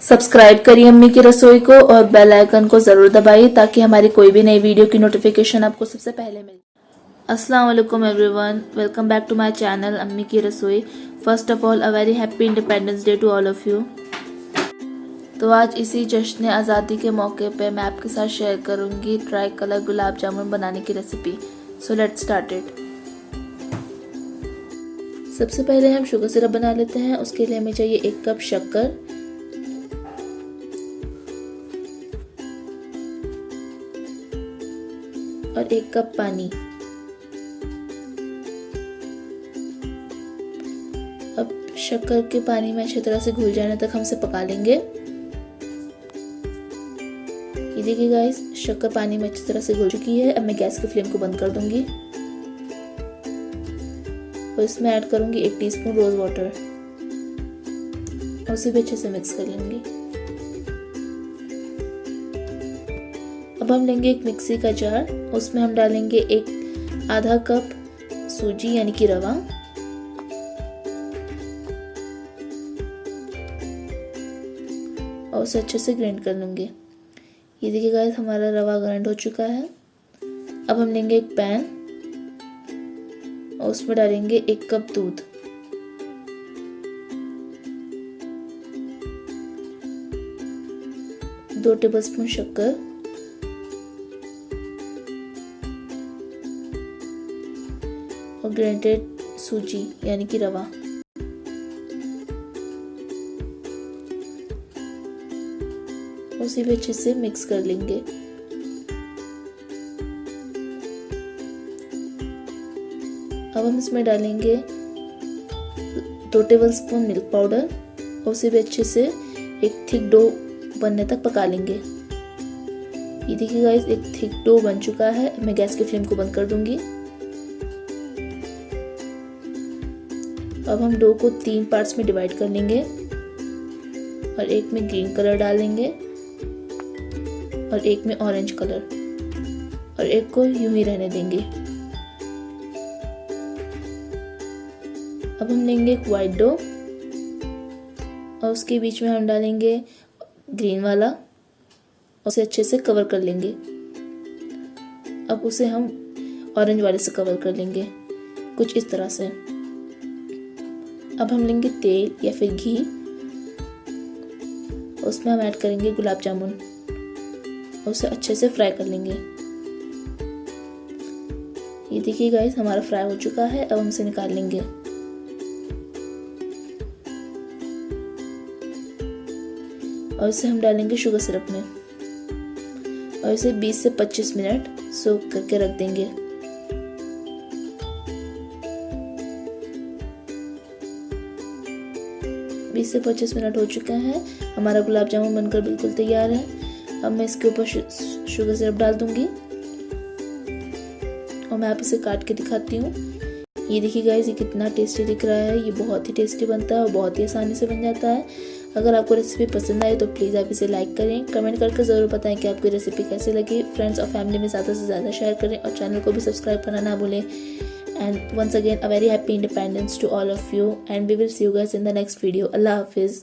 Subscribe करिए अम्मी की रसोई को और बेल आइकन को ज़रूर दबाइए ताकि हमारी कोई भी नई वीडियो की नोटिफिकेशन आपको सबसे पहले मिले। अस्सलाम वालेकुम everyone, welcome back to my channel अम्मी की रसोई। First of all a very happy Independence Day to all of you. तो आज इसी जश्न आज़ादी के मौके पे मैं आपके साथ शेयर करूंगी ट्राई कलर गुलाब जामुन बनाने की recipe. So let's start it. सबसे पहले हम शुगर सिरप बना लेते हैं। उसके लिए हमें चाहिए 1 कप शक्कर, और 1 कप पानी। अब शक्कर के पानी में अच्छी तरह से घुल जाने तक हम इसे पका लेंगे। ये देखिए गाइस, शक्कर पानी में अच्छी तरह से घुल चुकी है। अब मैं गैस की फ्लेम को बंद कर दूंगी और इसमें ऐड करूंगी 1 टीस्पून रोज वाटर और उसे भी अच्छे से मिक्स कर लेंगे। अब हम लेंगे एक मिक्सी का जार, उसमें हम डालेंगे आधा कप सूजी यानी कि रवा, और उसे अच्छे से ग्राइंड कर लूंगे। ये देखिए गाइस, हमारा रवा ग्राइंड हो चुका है। अब हम लेंगे एक पैन और उसमें डालेंगे 1 कप दूध, दो टेबलस्पून शक्कर, और ग्राइंडेड सूजी यानी कि रवा। उसे भी अच्छे से मिक्स कर लेंगे। अब हम इसमें डालेंगे 2 टेबलस्पून मिल्क पाउडर और उसे भी अच्छे से एक थिक डो बनने तक पका लेंगे। ये देखिए गाइस, एक थिक डो बन चुका है। मैं गैस की फ्लेम को बंद कर दूंगी। अब हम डो को 3 पार्ट्स में डिवाइड कर लेंगे और एक में ग्रीन कलर डालेंगे और एक में ऑरेंज कलर, और एक को यूं ही रहने देंगे। अब हम लेंगे एक वाइट डो और उसके बीच में हम डालेंगे ग्रीन वाला और उसे अच्छे से कवर कर लेंगे। अब उसे हम ऑरेंज वाले से कवर कर लेंगे कुछ इस तरह से। अब हम लेंगे तेल या फिर घी, उसमें हम ऐड करेंगे गुलाब जामुन और उसे अच्छे से फ्राई कर लेंगे। ये देखिए गाइस, हमारा फ्राई हो चुका है। अब हम इसे निकाल लेंगे और इसे हम डालेंगे शुगर सिरप में और इसे 20 से 25 मिनट सोक करके रख देंगे। बीस से 25 मिनट हो चुके हैं। हमारा गुलाब जामुन बनकर बिल्कुल तैयार है। अब मैं इसके ऊपर शुगर सिरप डाल दूंगी और मैं आप इसे काट के दिखाती हूँ। ये देखिए गाइस, ये कितना टेस्टी दिख रहा है। ये बहुत ही टेस्टी बनता है और बहुत ही आसानी से बन जाता है। अगर आपको रेसिपी पसंद आए तो प्लीज़ आप इसे लाइक करें, कमेंट करके ज़रूर बताएं कि आपको रेसिपी कैसी लगी। फ्रेंड्स और फैमिली में ज़्यादा से ज़्यादा शेयर करें और चैनल को भी सब्सक्राइब करना ना भूलें। And once again, a very happy independence to all of you, and we will see you guys in the next video. Allah Hafiz.